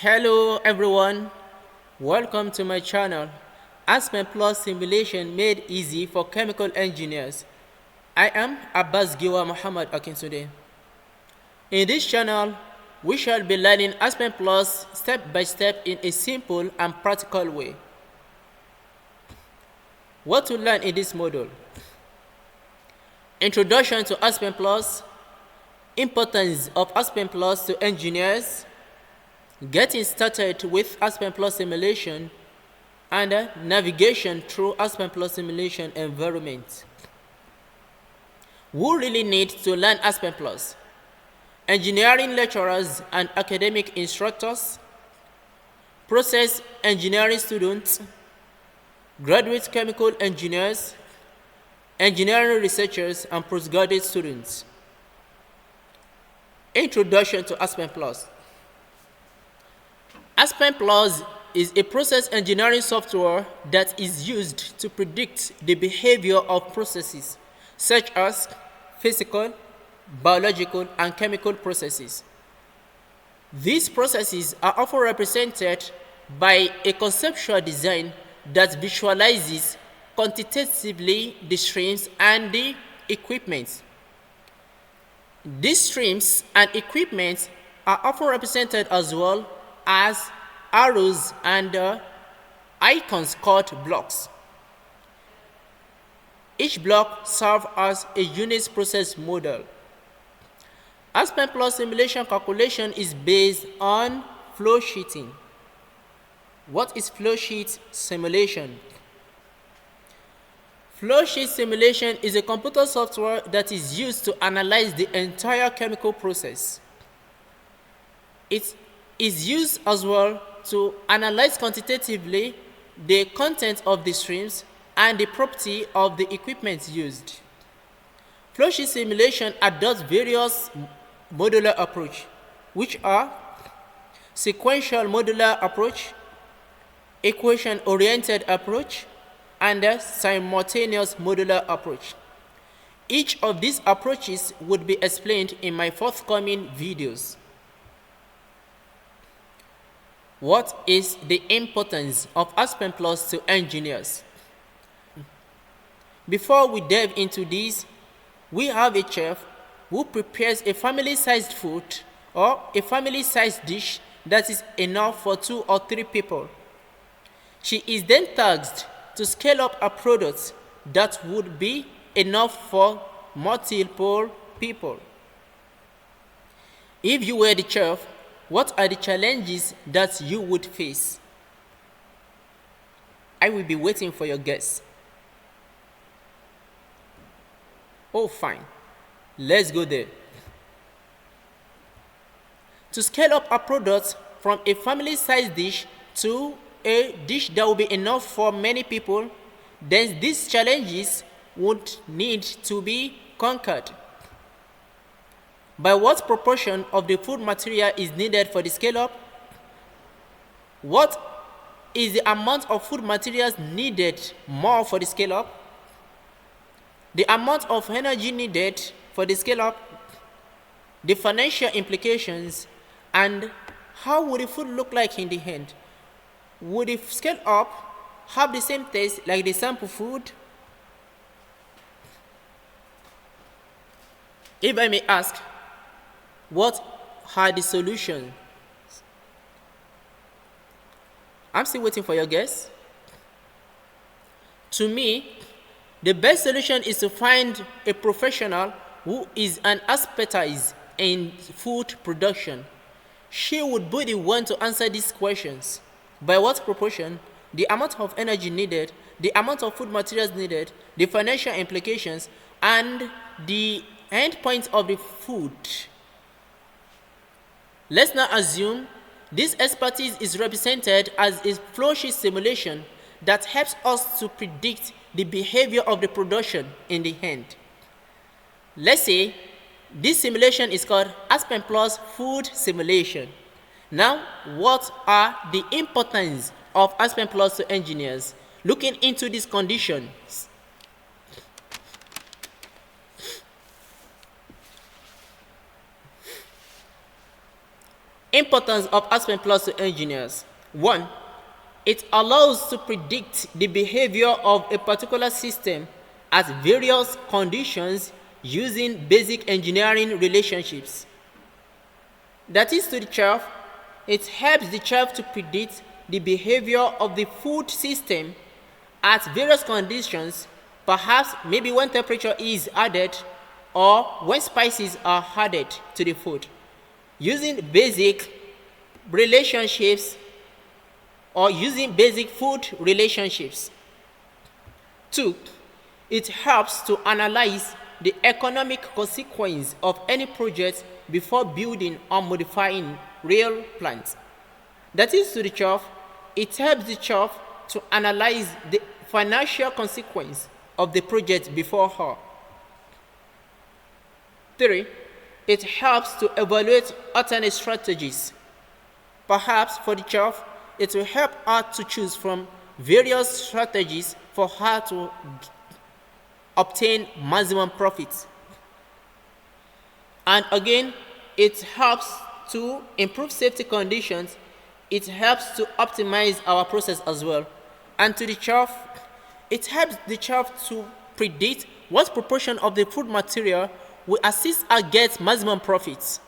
Hello everyone, welcome to my channel, Aspen Plus Simulation Made Easy for Chemical Engineers. I am Abass-Giwa Muhammad Akinsude. In this channel, we shall be learning Aspen Plus step by step in a simple and practical way. What to learn in this module? Introduction to Aspen Plus, importance of Aspen Plus to engineers, getting started with Aspen Plus simulation, and navigation through Aspen Plus simulation environment. Who really need to learn Aspen Plus? Engineering lecturers and academic instructors, process engineering students, graduate chemical engineers, engineering researchers, and postgraduate students. Introduction to Aspen Plus. Aspen Plus is a process engineering software that is used to predict the behavior of processes such as physical, biological, and chemical processes. These processes are often represented by a conceptual design that visualizes quantitatively the streams and the equipment. These streams and equipment are often represented as well as arrows and icons called blocks. Each block serves as a unit process model. Aspen Plus simulation calculation is based on flow sheeting. What is flow sheet simulation? Flow sheet simulation is a computer software that is used to analyze the entire chemical process. It is used as well to analyze quantitatively the content of the streams and the property of the equipment used. Flowsheet simulation adopts various modular approach, which are sequential modular approach, equation-oriented approach, and a simultaneous modular approach. Each of these approaches would be explained in my forthcoming videos. What is the importance of Aspen Plus to engineers? Before we delve into this, we have a chef who prepares a family-sized food or a family-sized dish that is enough for 2 or 3 people. She is then tasked to scale up a product that would be enough for multiple people. If you were the chef, what are the challenges that you would face? I will be waiting for your guess. Oh, fine. Let's go there. To scale up a product from a family-sized dish to a dish that will be enough for many people, then these challenges would need to be conquered. By what proportion of the food material is needed for the scale-up? What is the amount of food materials needed more for the scale-up? The amount of energy needed for the scale-up, the financial implications, and how would the food look like in the end? Would the scale-up have the same taste like the sample food? If I may ask, what are the solutions? I'm still waiting for your guess. To me, the best solution is to find a professional who is an expertise in food production. She would be the one to answer these questions. By what proportion, the amount of energy needed, the amount of food materials needed, the financial implications, and the end point of the food. Let's now assume this expertise is represented as a flowsheet simulation that helps us to predict the behavior of the production in the end. Let's say this simulation is called Aspen Plus Food Simulation. Now, what are the importance of Aspen Plus to engineers? Looking into these conditions, Importance of Aspen Plus to engineers. 1. It allows to predict the behavior of a particular system at various conditions using basic engineering relationships. That is to the chef, it helps the chef to predict the behavior of the food system at various conditions, perhaps maybe when temperature is added or when spices are added to the food, using basic relationships or using basic food relationships. 2. It helps to analyze the economic consequence of any project before building or modifying real plants. That is to the chef, it helps the chef to analyze the financial consequence of the project before her. 3. It helps to evaluate alternate strategies. Perhaps for the chef, it will help her to choose from various strategies for her to obtain maximum profits. And again, it helps to improve safety conditions. It helps to optimize our process as well. And to the chef, it helps the chef to predict what proportion of the food material will assist her get maximum profits.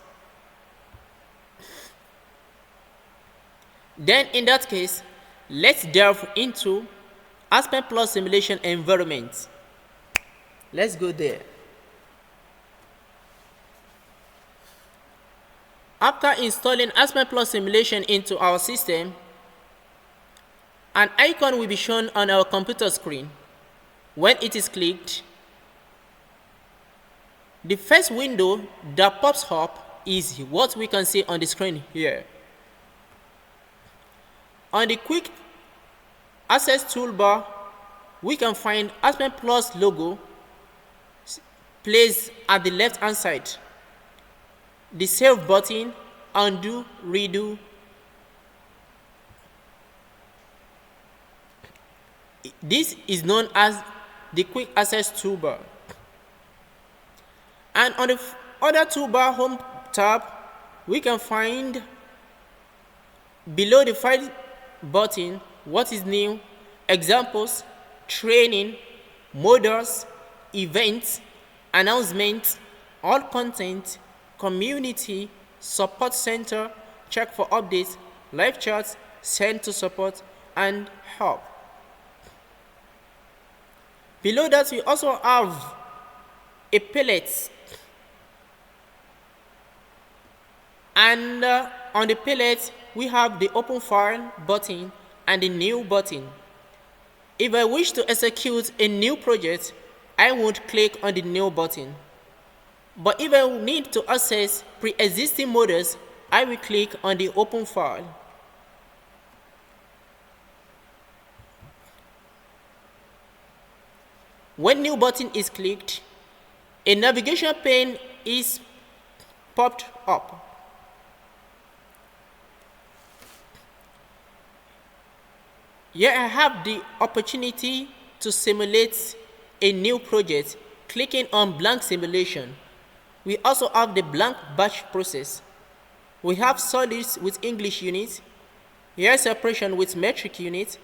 Then in that case, let's delve into Aspen Plus Simulation environment. Let's go there. After installing Aspen Plus Simulation into our system, an icon will be shown on our computer screen. When it is clicked, the first window that pops up is what we can see on the screen here. On the quick access toolbar, we can find Aspen Plus logo placed at the left hand side. The save button, undo, redo. This is known as the quick access toolbar. And on the other toolbar home tab, we can find below the file button what is new, examples, training, models, events, announcements, all content, community, support center, check for updates, live chats, send to support, and help. Below that, we also have a palette, and on the palette we have the open file button and the new button. If I wish to execute a new project, I would click on the new button. But if I need to access pre-existing models, I will click on the open file. When new button is clicked, a navigation pane is popped up. Here I have the opportunity to simulate a new project, clicking on blank simulation. We also have the blank batch process. We have solids with English unit, air separation with metric unit,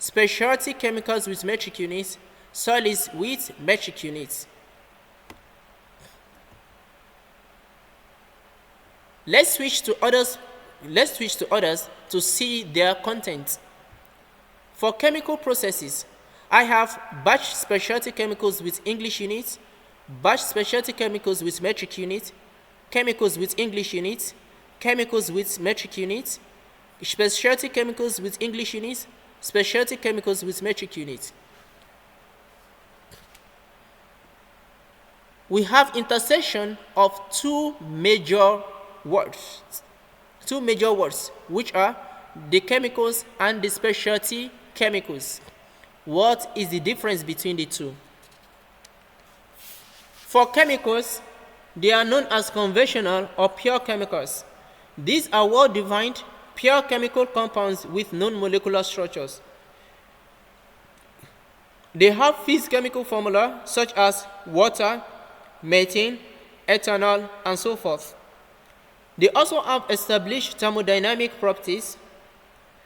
specialty chemicals with metric units, solids with metric units. Let's switch to others to see their content. For chemical processes, I have batch specialty chemicals with English units, batch specialty chemicals with metric unit, chemicals with English units, chemicals with metric units, specialty chemicals with English units, specialty chemicals with metric units. We have intersection of two major words, which are the chemicals and the specialty chemicals. What is the difference between the two? For chemicals, they are known as conventional or pure chemicals. These are well-defined pure chemical compounds with known molecular structures. They have fixed chemical formula such as water, methane, ethanol, and so forth. They also have established thermodynamic properties.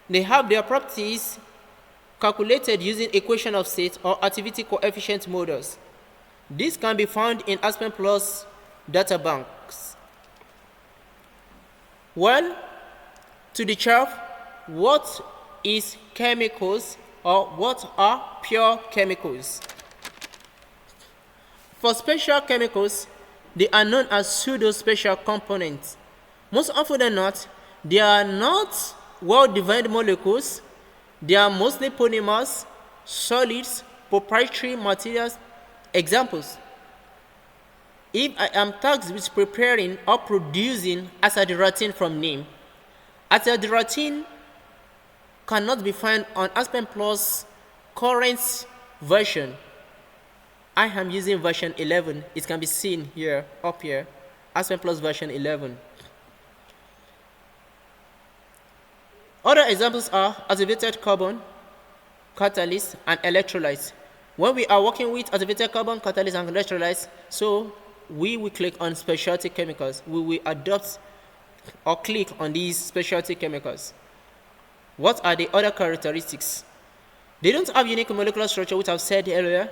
They have their properties calculated using equation of state or activity coefficient models. This can be found in Aspen Plus databanks. Well, to the chart, what is chemicals or what are pure chemicals? For special chemicals, they are known as pseudo-special components. Most often than not, they are not well-defined molecules. They are mostly polymers, solids, proprietary materials. Examples: if I am tasked with preparing or producing azadirachtin from neem, azadirachtin cannot be found on Aspen Plus current version. I am using version 11. It can be seen here, up here, Aspen Plus version 11. Other examples are activated carbon, catalysts, and electrolytes. When we are working with activated carbon, catalysts, and electrolytes, so we will click on specialty chemicals. We will adopt or click on these specialty chemicals. What are the other characteristics? They don't have unique molecular structure, which I've said earlier.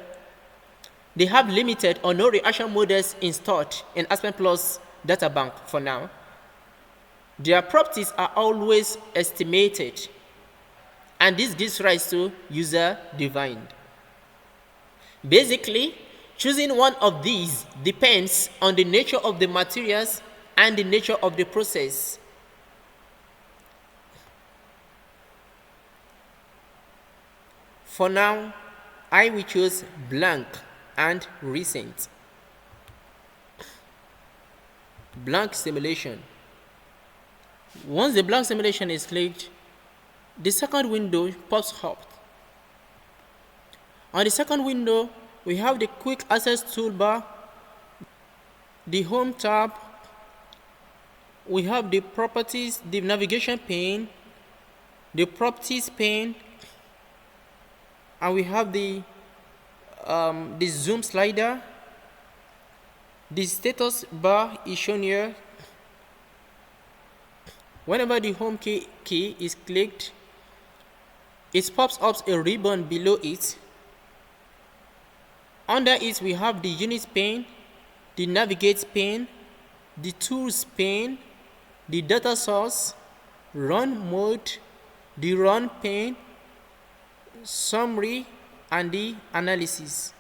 They have limited or no reaction models installed in Aspen Plus databank for now. Their properties are always estimated, and this gives rise to user-defined. Basically, choosing one of these depends on the nature of the materials and the nature of the process. For now, I will choose blank and recent. Blank simulation. Once the blank simulation is clicked, the second window pops up. On the second window, we have the quick access toolbar, the home tab, we have the properties, the navigation pane, the properties pane, and we have the zoom slider. The status bar is shown here. Whenever the home key is clicked, it pops up a ribbon below it. Under it, we have the unit pane, the navigate pane, the tools pane, the data source, run mode, the run pane, summary, and the analysis.